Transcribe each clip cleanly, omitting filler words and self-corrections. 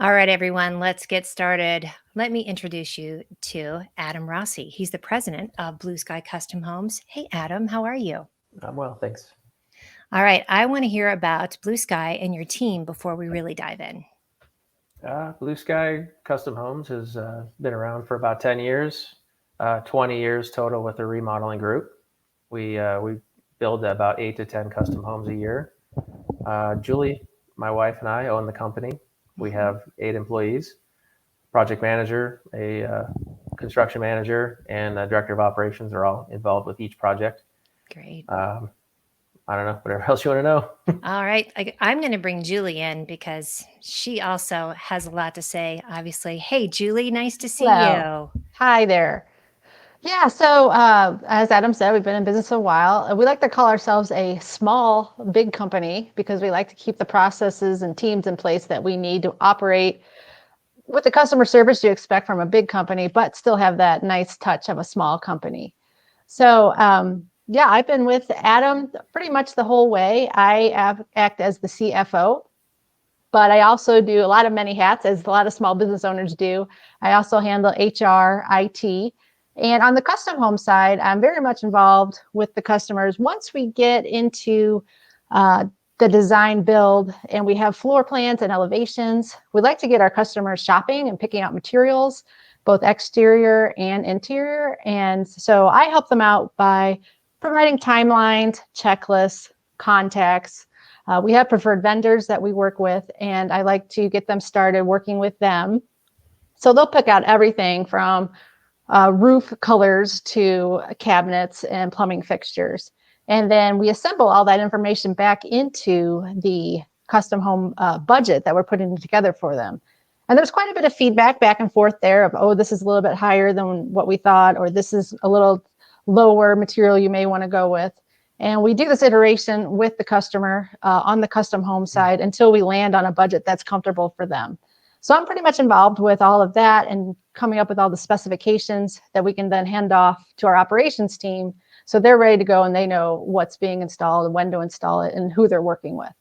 All right, everyone, let's get started. Let me introduce you to Adam Rossi. He's the president of Blue Sky Custom Homes. Hey, Adam, how are you? I'm well, thanks. All right, I want to hear about Blue Sky and your team before we really dive in. Blue Sky Custom Homes has been around for about 10 years, 20 years total with the remodeling group. We build about 8 to 10 custom homes a year. Julie, my wife, and I own the company. We have 8 employees, project manager, a construction manager, and a director of operations are all involved with each project. Great. Um, I don't know, whatever else you want to know. All right, I'm going to bring Julie in because she also has a lot to say, obviously. Hey, Julie, nice to see Hello. you. Hi there. Yeah, so as Adam said, we've been in business a while. We like to call ourselves a small, big company because we like to keep the processes and teams in place that we need to operate with the customer service you expect from a big company, but still have that nice touch of a small company. So, yeah, I've been with Adam pretty much the whole way. Act as the CFO, but I also do a lot of many hats, as a lot of small business owners do. I also handle HR, IT. And on the custom home side, I'm very much involved with the customers. Once we get into uh, the design build and we have floor plans and elevations, we like to get our customers shopping and picking out materials, both exterior and interior. And so I help them out by providing timelines, checklists, contacts. We have preferred vendors that we work with, and I like to get them started working with them. So they'll pick out everything from roof colors to cabinets and plumbing fixtures. And then we assemble all that information back into the custom home budget that we're putting together for them. And there's quite a bit of feedback back and forth there of, oh, this is a little bit higher than what we thought, or this is a little lower material you may want to go with. And we do this iteration with the customer on the custom home side until we land on a budget that's comfortable for them. So I'm pretty much involved with all of that and coming up with all the specifications that we can then hand off to our operations team. So they're ready to go and they know what's being installed and when to install it and who they're working with.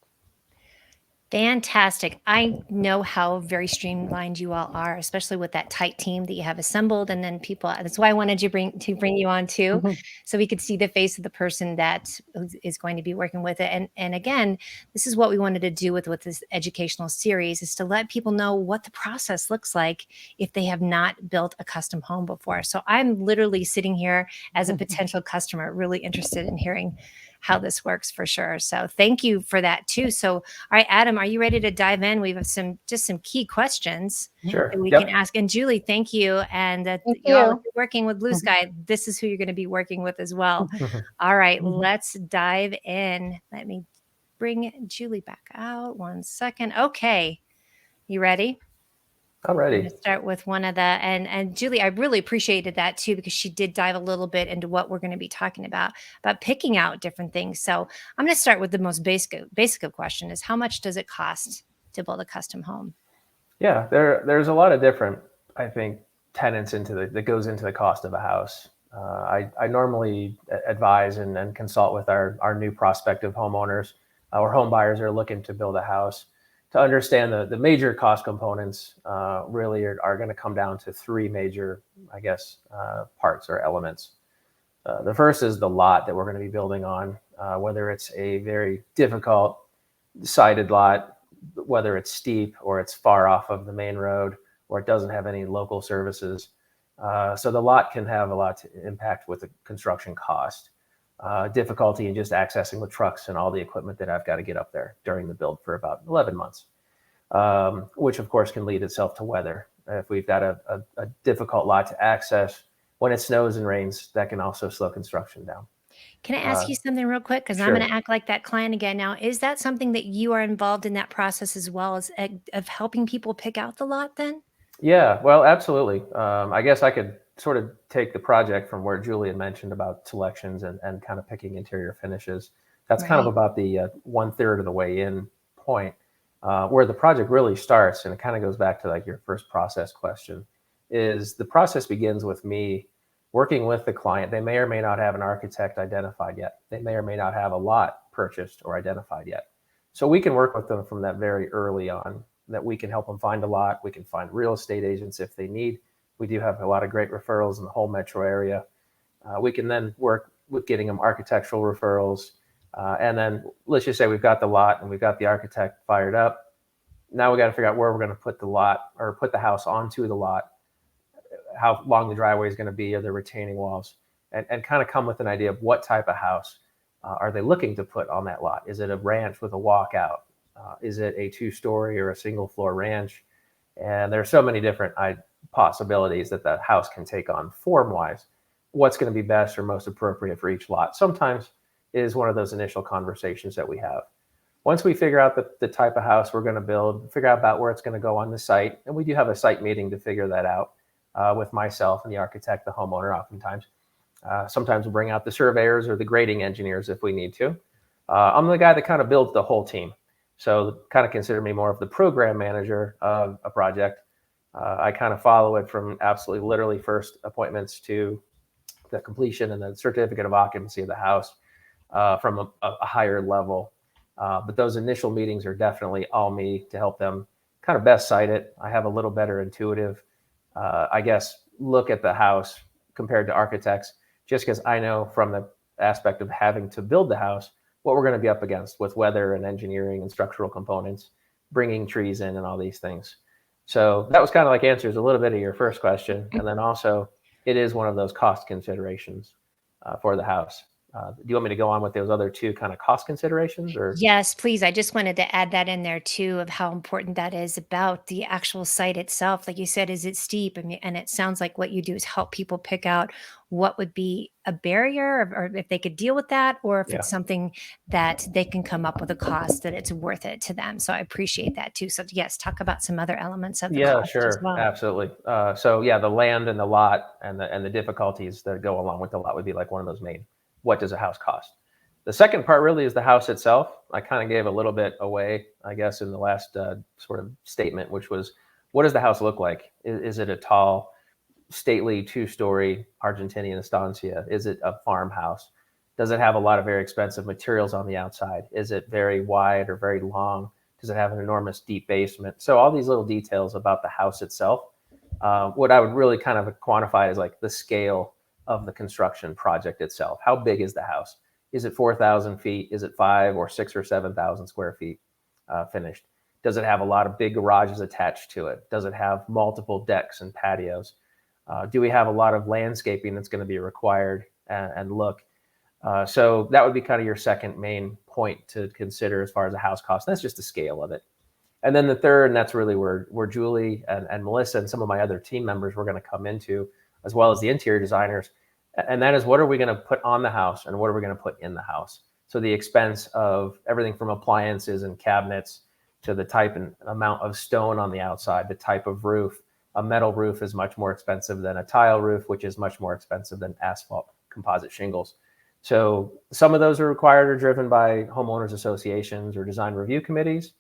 Fantastic. I know how very streamlined you all are, especially with that tight team that you have assembled, and then people. That's why I wanted to bring you on too, Mhm. so we could see the face of the person that is going to be working with it. And again, this is what we wanted to do with this educational series, is to let people know what the process looks like if they have not built a custom home before. So I'm literally sitting here as a potential customer, really interested in hearing how this works for sure. So thank you for that too. So all right, Adam, are you ready to dive in? We have some key questions that Sure. we can Yep. ask. And Julie, thank you. And Thank y'all, if you. you're working with Blue Sky, this is who you're going to be working with as well. Mhm. All right, Mhm. let's dive in. Let me bring Julie back out. 1 second. Okay, you ready? I'm I'm going ready. to start with one of the and Julie, I really appreciated that too because she did dive a little bit into what we're going to be talking about picking out different things. So I'm going to start with the most basic of question is how much does it cost to build a custom home? Yeah, there's a lot of different, I think, tenants that goes into the cost of a house. I normally advise and consult with our new prospective homeowners or home buyers that are looking to build a house to understand the major cost components really are going to come down to three major, I guess, parts or elements. The first is the lot that we're going to be building on, whether it's a very difficult sided lot, whether it's steep or it's far off of the main road or it doesn't have any local services. So the lot can have a lot to impact with the construction cost. Difficulty in just accessing the trucks and all the equipment that I've got to get up there during the build for about 11 months, which of course can lead itself to weather. If we've got a difficult lot to access, when it snows and rains, that can also slow construction down. Can I ask Uh, you something real quick? Because I'm going sure. to act like that client again now. Is that something that you are involved in that process as well as of helping people pick out the lot then? Yeah, well, absolutely. I guess I could sort of take the project from where Julian mentioned about selections and kind of picking interior finishes. That's kind of Right. about the 1/3 of the way in point, where the project really starts, and it kind of goes back to like your first process question. Is the process begins with me working with the client. They may or may not have an architect identified yet. They may or may not have a lot purchased or identified yet. So we can work with them from that very early on that we can help them find a lot. We can find real estate agents if they need. We do have a lot of great referrals in the whole metro area. We can then work with getting them architectural referrals. And then let's just say we've got the lot and we've got the architect fired up. Now we got to figure out where we're going to put the lot or put the house onto the lot, how long the driveway is going to be, are there retaining walls, and kind of come with an idea of what type of house are they looking to put on that lot. Is it a ranch with a walkout? Is it a 2-story or a single floor ranch? And there are so many different possibilities that the house can take on form wise. What's going to be best or most appropriate for each lot sometimes is one of those initial conversations that we have. Once we figure out the type of house we're going to build, figure out about where it's going to go on the site, and we do have a site meeting to figure that out with myself and the architect, the homeowner oftentimes. Sometimes we'll bring out the surveyors or the grading engineers if we need to. I'm the guy that kind of builds the whole team. So kind of consider me more of the program manager of a project. I kind of follow it from absolutely literally first appointments to the completion and the certificate of occupancy of the house from a higher level. But those initial meetings are definitely all me to help them kind of best site it. I have a little better intuitive, I guess, look at the house compared to architects, just because I know from the aspect of having to build the house what we're going to be up against with weather and engineering and structural components, bringing trees in and all these things. So that was kind of like answers a little bit of your first question. And then also it is one of those cost considerations for the house. Do you want me to go on with those other two kind of cost considerations or? Yes, please. I just wanted to add that in there too of how important that is about the actual site itself. Like you said, is it steep? I mean, and it sounds like what you do is help people pick out what would be a barrier or if they could deal with that, or if Yeah. it's something that they can come up with a cost that it's worth it to them. So I appreciate that too. So yes, talk about some other elements of the Yeah, cost as sure. well. Absolutely. So yeah, the land and the lot and the difficulties that go along with the lot would be like one of those main, what does a house cost? The second part really is the house itself. I kind of gave a little bit away, I guess, in the last sort of statement, which was, what does the house look like? Is it a tall, stately 2-story Argentinian estancia? Is it a farmhouse? Does it have a lot of very expensive materials on the outside? Is it very wide or very long? Does it have an enormous deep basement? So all these little details about the house itself. What I would really kind of quantify is like the scale of the construction project itself. How big is the house? Is it 4,000 feet? Is it 5 or 6 or 7,000 square feet finished? Does it have a lot of big garages attached to it? Does it have multiple decks and patios? Do we have a lot of landscaping that's going to be required and look? So that would be kind of your second main point to consider as far as the house cost. That's just the scale of it. And then the third, and that's really where Julie and Melissa and some of my other team members were going to come into, as well as the interior designers. And that is, what are we going to put on the house and what are we going to put in the house? So the expense of everything from appliances and cabinets to the type and amount of stone on the outside, the type of roof. A metal roof is much more expensive than a tile roof, which is much more expensive than asphalt composite shingles. So some of those are required or driven by homeowners associations or design review committees.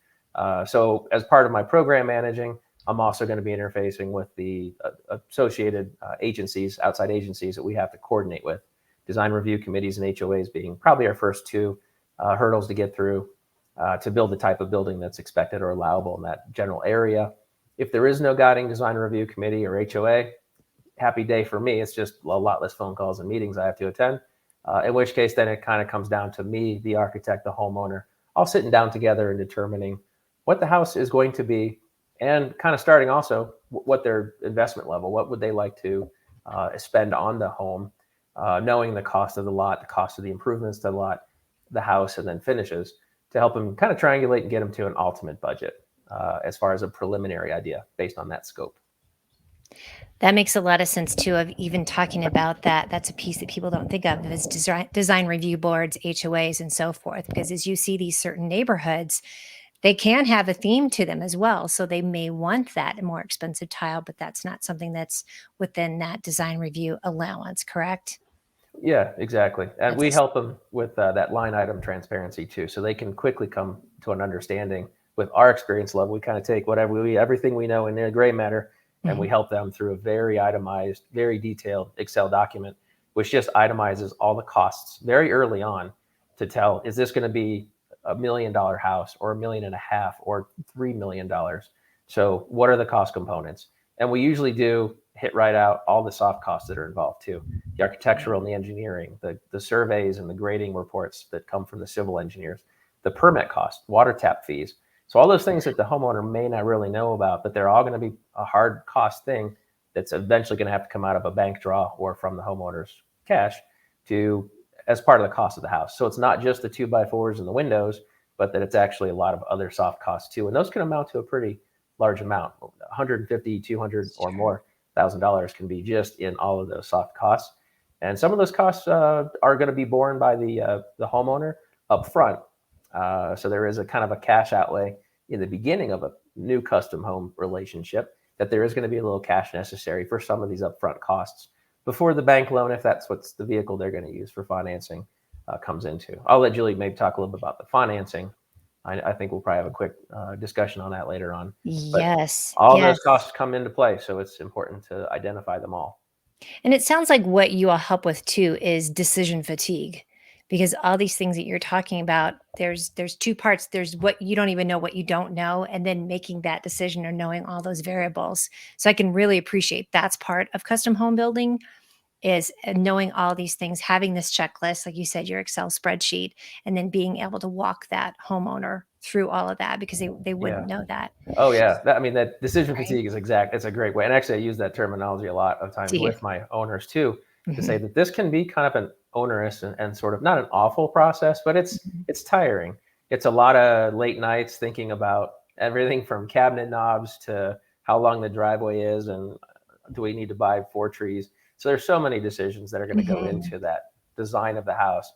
So as part of my program managing, I'm also going to be interfacing with the associated agencies, outside agencies that we have to coordinate with. Design review committees and HOAs being probably our first two hurdles to get through to build the type of building that's expected or allowable in that general area. If there is no guiding design review committee or HOA, happy day for me. It's just a lot less phone calls and meetings I have to attend. In which case, then it kind of comes down to me, the architect, the homeowner, all sitting down together and determining what the house is going to be, and kind of starting also what their investment level, what would they like to spend on the home, knowing the cost of the lot, the cost of the improvements to the lot, the house, and then finishes, to help them kind of triangulate and get them to an ultimate budget as far as a preliminary idea based on that scope. That makes a lot of sense too, of even talking about that. That's a piece that people don't think of as design review boards, HOAs, and so forth. Because as you see these certain neighborhoods, they can have a theme to them as well. So they may want that more expensive tile, but that's not something that's within that design review allowance, correct? Yeah, exactly. And That's we help them with that line item transparency too, so they can quickly come to an understanding with our experience level. We kind of take everything we know in the gray matter, and we help them through a very itemized, very detailed Excel document, which just itemizes all the costs very early on to tell, is this going to be $1 million house or $1.5 million or $3 million? So what are the cost components? And we usually do hit right out all the soft costs that are involved too. The architectural and the engineering, the surveys and the grading reports that come from the civil engineers, the permit cost, water tap fees. So all those things that the homeowner may not really know about, but they're all going to be a hard cost thing that's eventually going to have to come out of a bank draw or from the homeowner's cash to as part of the cost of the house. So it's not just the 2x4s and the windows, but that it's actually a lot of other soft costs too. And those can amount to a pretty large amount. 150, 200 or more $1,000 can be just in all of those soft costs. And some of those costs are going to be borne by the homeowner up front. So there is a kind of a cash outlay in the beginning of a new custom home relationship, that there is going to be a little cash necessary for some of these upfront costs before the bank loan, if that's what's the vehicle they're going to use for financing, comes into. I'll let Julie maybe talk a little bit about the financing. I think we'll probably have a quick discussion on that later on. Yes. But all yes. those costs come into play, so it's important to identify them all. And it sounds like what you all help with too is decision fatigue, because all these things that you're talking about, there's two parts. There's what you don't even know, what you don't know, and then making that decision or knowing all those variables. So I can really appreciate that's part of custom home building, is knowing all these things, having this checklist, like you said, your Excel spreadsheet, and then being able to walk that homeowner through all of that, because they wouldn't know that. Oh yeah, that decision Right. fatigue is exact. It's a great way, and actually I use that terminology a lot of times with my owners too, to say that this can be kind of an onerous and sort of not an awful process, but it's tiring. It's a lot of late nights thinking about everything from cabinet knobs to how long the driveway is, and do we need to buy 4 trees? So there's so many decisions that are going to go into that design of the house.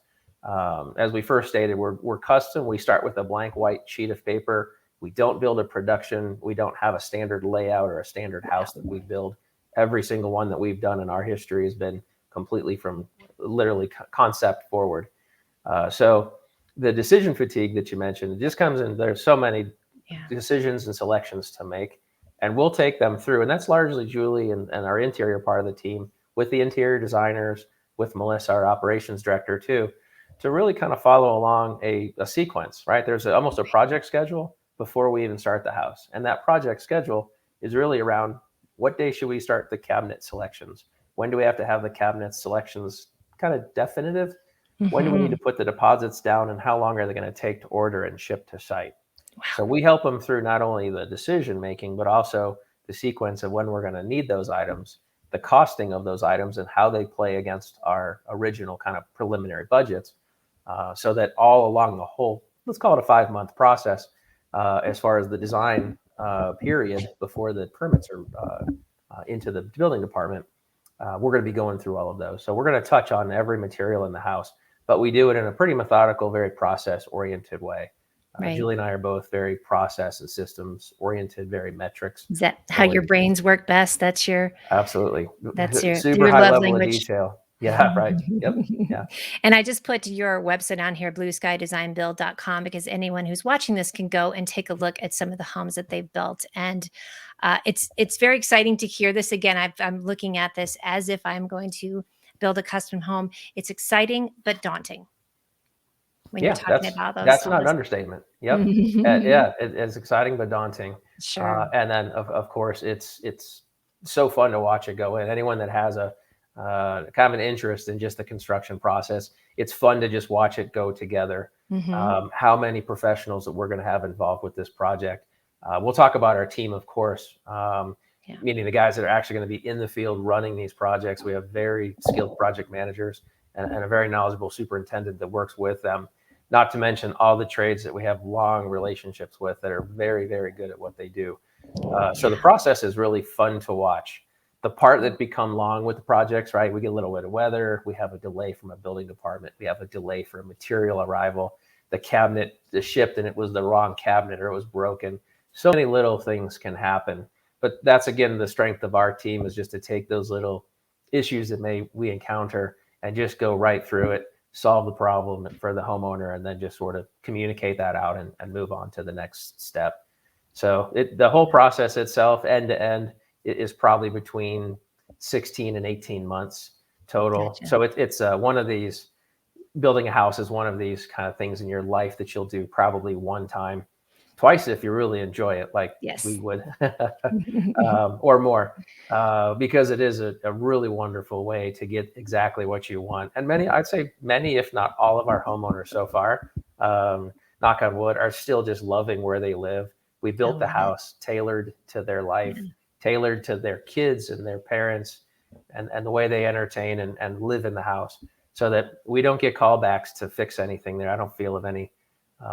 As we first stated, we're custom. We start with a blank white sheet of paper. We don't build a production. We don't have a standard layout or a standard house that we build. Every single one that we've done in our history has been completely from literally concept forward. So the decision fatigue that you mentioned just comes in. There's so many decisions and selections to make, and we'll take them through. And that's largely Julie and our interior part of the team, with the interior designers, with Melissa, our operations director too, to really kind of follow along a sequence, right? There's almost a project schedule before we even start the house. And that project schedule is really around what day should we start the cabinet selections? When do we have to have the cabinet selections kind of definitive? When do we need to put the deposits down, and how long are they going to take to order and ship to site? Wow. So we help them through not only the decision making, but also the sequence of when we're going to need those items, the costing of those items, and how they play against our original kind of preliminary budgets, so that all along the whole, let's call it a 5-month process, as far as the design period before the permits are into the building department, we're going to be going through all of those. So we're going to touch on every material in the house, but we do it in a pretty methodical, very process-oriented way. Right. Julie and I are both very process and systems oriented, very metrics. Is that how your brains work best? That's your absolutely. That's your super high level of detail. Yeah, right. Yep. Yeah. And I just put your website on here, blueskydesignbuild.com, because anyone who's watching this can go and take a look at some of the homes that they've built. And it's very exciting to hear this again. I'm looking at this as if I'm going to build a custom home. It's exciting, but daunting when you're talking about those. That's not an understatement. Yep. Yeah, it's exciting but daunting. Sure. And then of course it's so fun to watch it go in. Anyone that has a kind of an interest in just the construction process, it's fun to just watch it go together. How many professionals that we're going to have involved with this project. We'll talk about our team, of course, meaning the guys that are actually going to be in the field running these projects. We have very skilled project managers and a very knowledgeable superintendent that works with them. Not to mention all the trades that we have long relationships with that are very, very good at what they do. So the process is really fun to watch. The part that become long with the projects, right? We get a little bit of weather. We have a delay from a building department. We have a delay for a material arrival. The cabinet is shipped and it was the wrong cabinet, or it was broken. So many little things can happen. But that's, again, the strength of our team, is just to take those little issues that we encounter and just go right through it, solve the problem for the homeowner, and then just sort of communicate that out and move on to the next step. So the whole process itself, end to end, is probably between 16 and 18 months total. Gotcha. So it's one of these, building a house is one of these kind of things in your life that you'll do probably one time twice if you really enjoy it, like we Yes. would, or more, because it is a really wonderful way to get exactly what you want. And I'd say many, if not all of our homeowners so far, knock on wood, are still just loving where they live. We I built the love it. house tailored to their life, Yeah. tailored to their kids and their parents, and the way they entertain and live in the house, so that we don't get callbacks to fix anything there. I don't feel of any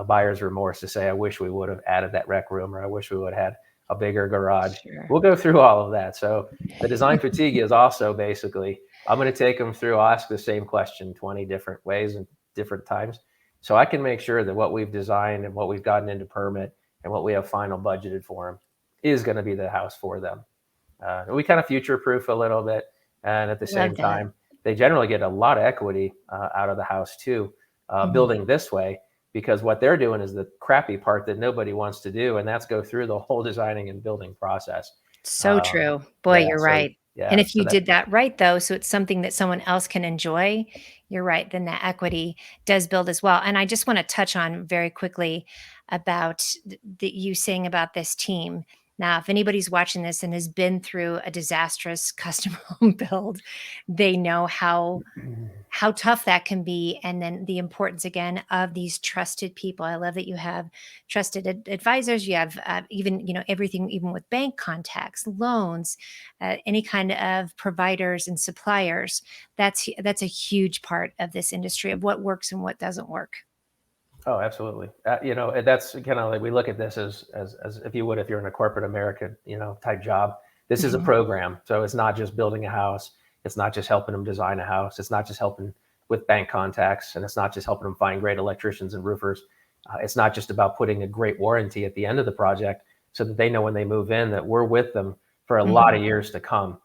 buyer's remorse to say, I wish we would have added that rec room, or I wish we would have had a bigger garage. Sure. We'll go through all of that. So the design fatigue is also basically, I'm going to take them through, I'll ask the same question 20 different ways and different times. So I can make sure that what we've designed and what we've gotten into permit and what we have final budgeted for them is going to be the house for them. We kind of future proof a little bit. And at the Love same that. time, they generally get a lot of equity out of the house too, building this way, because what they're doing is the crappy part that nobody wants to do. And that's go through the whole designing and building process. So Um, true. Boy, yeah. you're So, right. And yeah. if So you that, did that right, though, so it's something that someone else can enjoy, you're right, then that equity does build as well. And I just want to touch on very quickly about you saying about this team. Now, if anybody's watching this and has been through a disastrous custom home build, they know how tough that can be, and then the importance again of these trusted people. I love that you have trusted advisors. You have even everything, even with bank contacts, loans, any kind of providers and suppliers. That's a huge part of this industry, of what works and what doesn't work. oh, absolutely. That's kind of like, we look at this as if you would, if you're in a corporate America, type job. This is a Mhm. program. So it's not just building a house. It's not just helping them design a house. It's not just helping with bank contacts, and it's not just helping them find great electricians and roofers. It's not just about putting a great warranty at the end of the project so that they know when they move in that we're with them for a lot Mhm. of years to come.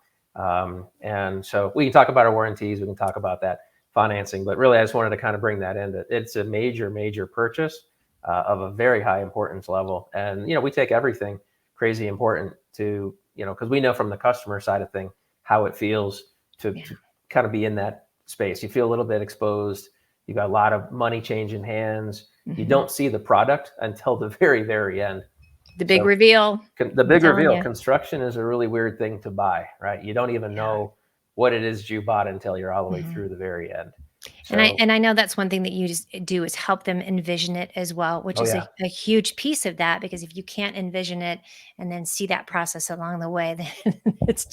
And so we can talk about our warranties. We can talk about that financing, but really I just wanted to kind of bring that in, that it's a major, major purchase of a very high importance level. And, we take everything crazy important to, because we know from the customer side of thing, how it feels to, Yeah. to kind of be in that space. You feel a little bit exposed. You got a lot of money changing hands. You Mhm. don't see the product until the very, very end. The big So reveal. the I'm big telling reveal, you. construction is a really weird thing to buy, right? You don't even Yeah. know what it is you bought until you're all the way Mhm. through the very end. And I So, and I know that's one thing that you just do, is help them envision it as well, which oh is yeah, a huge piece of that, because if you can't envision it and then see that process along the way, then it's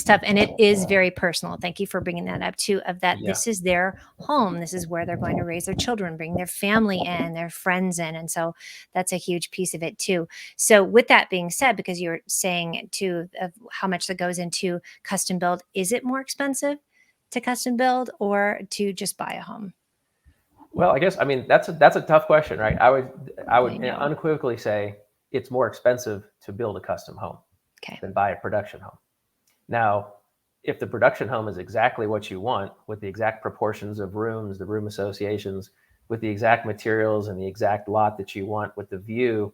tough, and it is very personal. Thank you for bringing that up too, of that yeah. this is their home. This is where they're going to raise their children, bring their family in, their friends in, and so that's a huge piece of it too. So with that being said, because you're saying too of how much that goes into custom build, is it more expensive to custom build or to just buy a home? Well, I guess, I mean, that's a tough question, right? I would I know. unequivocally say it's more expensive to build a custom home Okay. than buy a production home. Now, if the production home is exactly what you want, with the exact proportions of rooms, the room associations, with the exact materials and the exact lot that you want, with the view,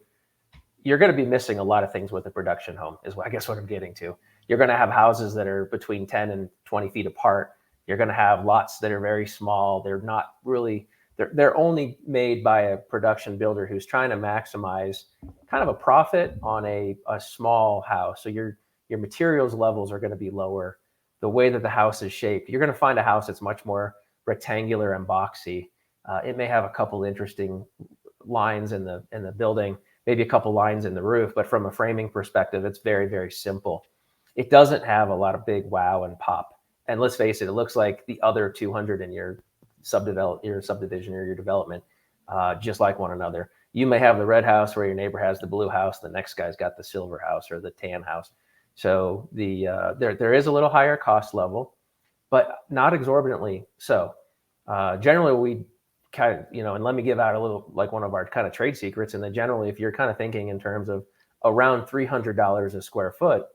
you're going to be missing a lot of things with a production home, is what I guess what I'm getting to. You're going to have houses that are between 10 and 20 feet apart. You're going to have lots that are very small. They're not really, they're only made by a production builder who's trying to maximize kind of a profit on a small house. So your materials levels are going to be lower. The way that the house is shaped, you're going to find a house that's much more rectangular and boxy. It may have a couple interesting lines in the building, maybe a couple lines in the roof, but from a framing perspective, it's very, very simple. It doesn't have a lot of big wow and pop. And let's face it, it looks like the other 200 in your subdivision or your development, just like one another. You may have the red house where your neighbor has the blue house. The next guy's got the silver house or the tan house. So there is a little higher cost level, but not exorbitantly so. Generally, we kind of, and let me give out a little, like, one of our kind of trade secrets. And then generally, if you're kind of thinking in terms of around $300 a square foot,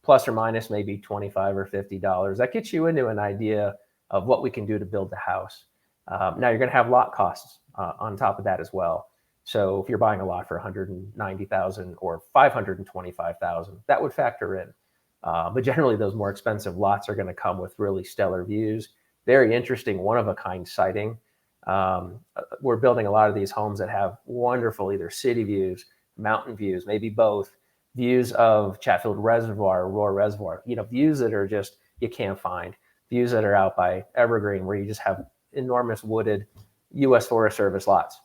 plus or minus maybe 25 or $50, that gets you into an idea of what we can do to build the house. Now you're going to have lot costs on top of that as well. So if you're buying a lot for 190,000 or 525,000, that would factor in. But generally, those more expensive lots are going to come with really stellar views, very interesting one of a kind sighting. We're building a lot of these homes that have wonderful either city views, mountain views, maybe both, views of Chatfield Reservoir, Roar Reservoir, views that are just, you can't find, views that are out by Evergreen where you just have enormous wooded U.S. Forest Service lots,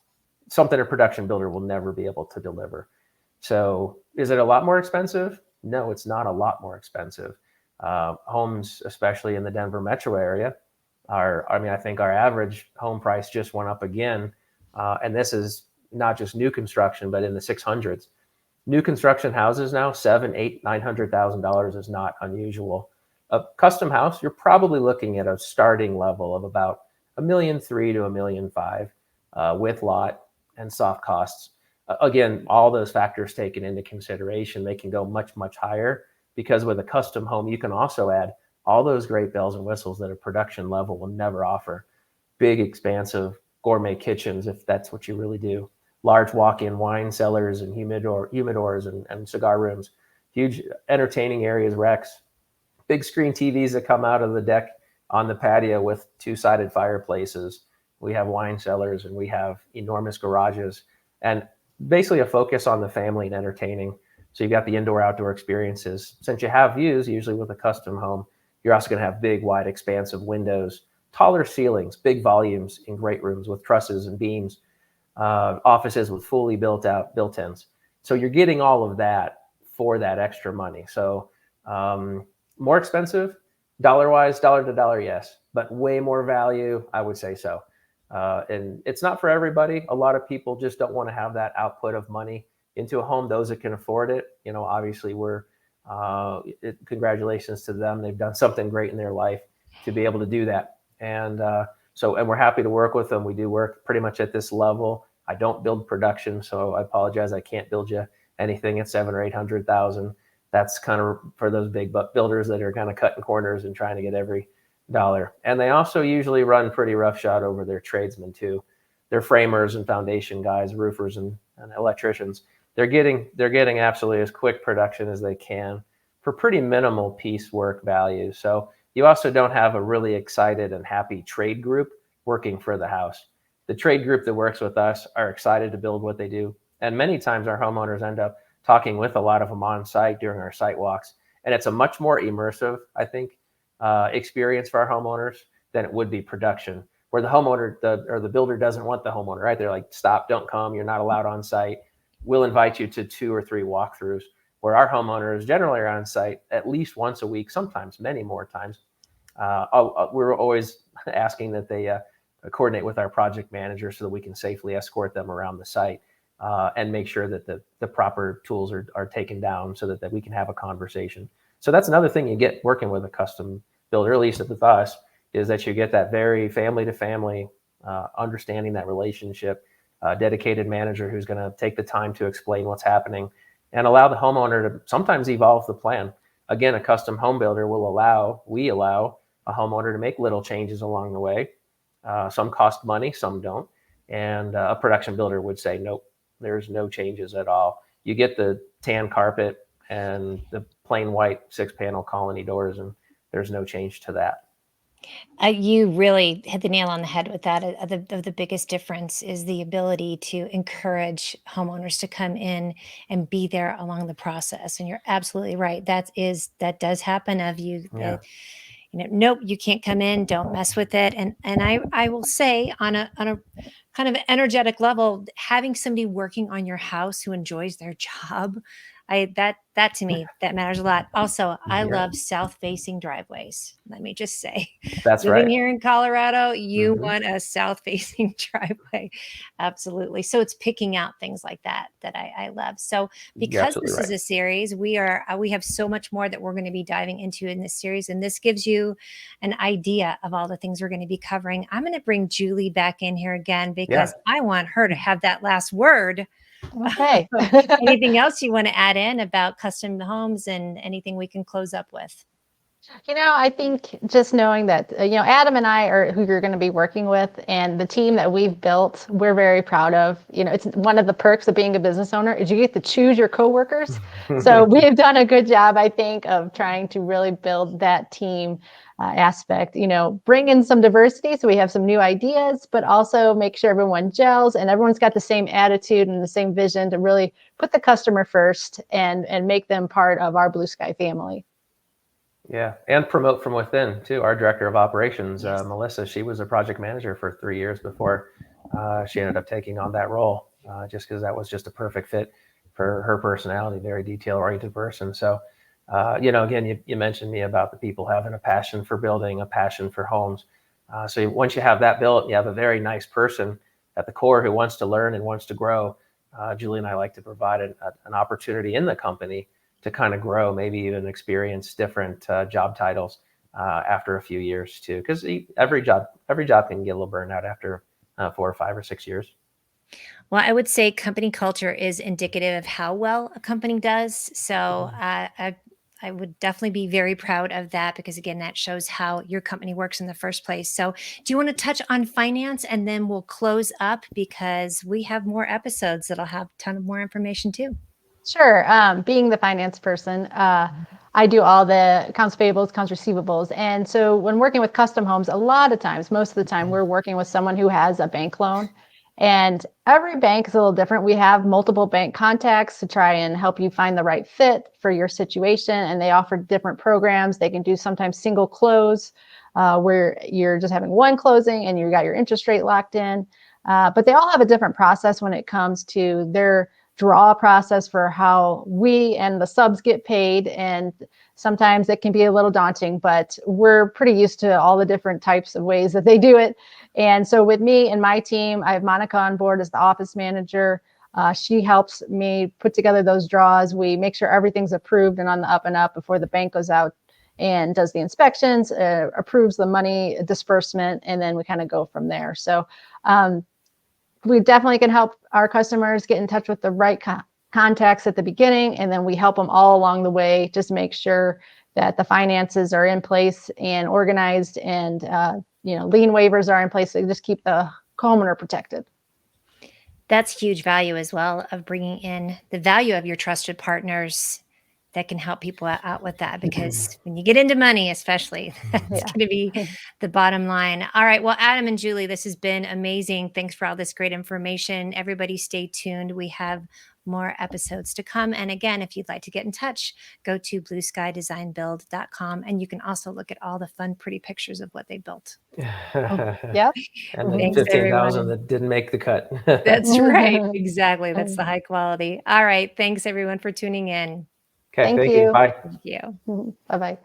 something a production builder will never be able to deliver. So is it a lot more expensive? No, it's not a lot more expensive. Homes, especially in the Denver metro area, I think our average home price just went up again. And this is not just new construction, but in the 600s. New construction houses now, $700,000, $800,000, $900,000 is not unusual. A custom house, you're probably looking at a starting level of about $1.3 million to $1.5 million with lot and soft costs. Again, all those factors taken into consideration, they can go much, much higher, because with a custom home, you can also add all those great bells and whistles that a production level will never offer. Big, expansive gourmet kitchens, if that's what you really do. Large walk-in wine cellars and humidors and cigar rooms. Huge entertaining areas, recs. Big screen TVs that come out of the deck on the patio with two-sided fireplaces. We have wine cellars and we have enormous garages. And basically a focus on the family and entertaining. So you've got the indoor-outdoor experiences. Since you have views, usually with a custom home, you're also going to have big, wide, expansive windows, taller ceilings, big volumes in great rooms with trusses and beams, offices with fully built-out built-ins. So you're getting all of that for that extra money. So more expensive, dollar-wise, dollar to dollar, yes, but way more value, I would say so. And it's not for everybody. A lot of people just don't want to have that output of money into a home. Those that can afford it, obviously congratulations to them. They've done something great in their life to be able to do that. And we're happy to work with them. We do work pretty much at this level. I don't build production, so I apologize. I can't build you anything at $700,000 or $800,000. That's kind of for those big builders that are kind of cutting corners and trying to get every dollar. And they also usually run pretty roughshod over their tradesmen too. They're framers and foundation guys, roofers and electricians. They're getting absolutely as quick production as they can for pretty minimal piecework value. So you also don't have a really excited and happy trade group working for the house. The trade group that works with us are excited to build what they do. And many times our homeowners end up talking with a lot of them on site during our site walks. And it's a much more immersive, I think, experience for our homeowners than it would be production, where the homeowner or the builder doesn't want the homeowner, right? They're like, stop, don't come, you're not allowed on site. We'll invite you to 2 or 3 walkthroughs, where our homeowners generally are on site at least once a week, sometimes many more times. We're always asking that they coordinate with our project manager so that we can safely escort them around the site and make sure that the proper tools are taken down so that we can have a conversation. So that's another thing you get working with a custom builder, at least with us, is that you get that very family to family, understanding that relationship, dedicated manager who's going to take the time to explain what's happening and allow the homeowner to sometimes evolve the plan. Again, a custom home builder we allow a homeowner to make little changes along the way. Some cost money, some don't. And a production builder would say, nope, there's no changes at all. You get the tan carpet and the plain white 6-panel colony doors, and there's no change to that. You really hit the nail on the head with that. The biggest difference is the ability to encourage homeowners to come in and be there along the process. And you're absolutely right. That does happen. Of you, Yeah. nope, you can't come in. Don't mess with it. And I will say on a kind of energetic level, having somebody working on your house who enjoys their job, that to me, that matters a lot. Also, I Yeah. love south-facing driveways. Let me just say, That's living right. here in Colorado, you Mhm. want a south-facing driveway. Absolutely. So it's picking out things like that I love. So You're because absolutely this is right. a series, we have so much more that we're going to be diving into in this series, and this gives you an idea of all the things we're going to be covering. I'm going to bring Julie back in here again because Yeah. I want her to have that last word. Okay. Anything else you want to add in about custom homes and anything we can close up with? I think just knowing that, Adam and I are who you're going to be working with, and the team that we've built, we're very proud of. It's one of the perks of being a business owner is you get to choose your coworkers. So we've done a good job, I think, of trying to really build that team aspect. Bring in some diversity so we have some new ideas, but also make sure everyone gels and everyone's got the same attitude and the same vision to really put the customer first and make them part of our Blue Sky family. Yeah, and promote from within too. Our director of operations, Yes. Melissa, she was a project manager for 3 years before she ended up taking on that role, just because that was just a perfect fit for her personality, very detail-oriented person. So, again, you mentioned me about the people having a passion for building, a passion for homes. So once you have that built, you have a very nice person at the core who wants to learn and wants to grow. Julie and I like to provide an opportunity in the company to kind of grow, maybe even experience different job titles after a few years too, because every job can get a little burnout after 4 or 5 or 6 years. Well, I would say company culture is indicative of how well a company does. So Mhm. I would definitely be very proud of that because, again, that shows how your company works in the first place. So, do you want to touch on finance and then we'll close up because we have more episodes that'll have a ton of more information too? Sure. Being the finance person, I do all the accounts payables, accounts receivables. And so when working with custom homes, a lot of times, most of the time, we're working with someone who has a bank loan. And every bank is a little different. We have multiple bank contacts to try and help you find the right fit for your situation. And they offer different programs. They can do sometimes single close, where you're just having one closing and you got your interest rate locked in. But they all have a different process when it comes to their draw process for how we and the subs get paid. And sometimes it can be a little daunting, but we're pretty used to all the different types of ways that they do it. And so with me and my team, I have Monica on board as the office manager. She helps me put together those draws. We make sure everything's approved and on the up and up before the bank goes out and does the inspections, approves the money disbursement, and then we kind of go from there. So we definitely can help our customers get in touch with the right contacts at the beginning, and then we help them all along the way. Just make sure that the finances are in place and organized, and lien waivers are in place. So just keep the homeowner protected. That's huge value as well of bringing in the value of your trusted partners that can help people out with that because when you get into money, especially, that's Yeah. going to be the bottom line. All right. Well, Adam and Julie, this has been amazing. Thanks for all this great information. Everybody stay tuned. We have more episodes to come. And again, if you'd like to get in touch, go to blueskydesignbuild.com and you can also look at all the fun, pretty pictures of what they built. Yep. And the Thanks, 15,000 everyone. that didn't make the cut. That's right. Exactly. That's the high quality. All right. Thanks, everyone, for tuning in. Okay, Thank thank you. you. Bye. Thank you. Bye-bye.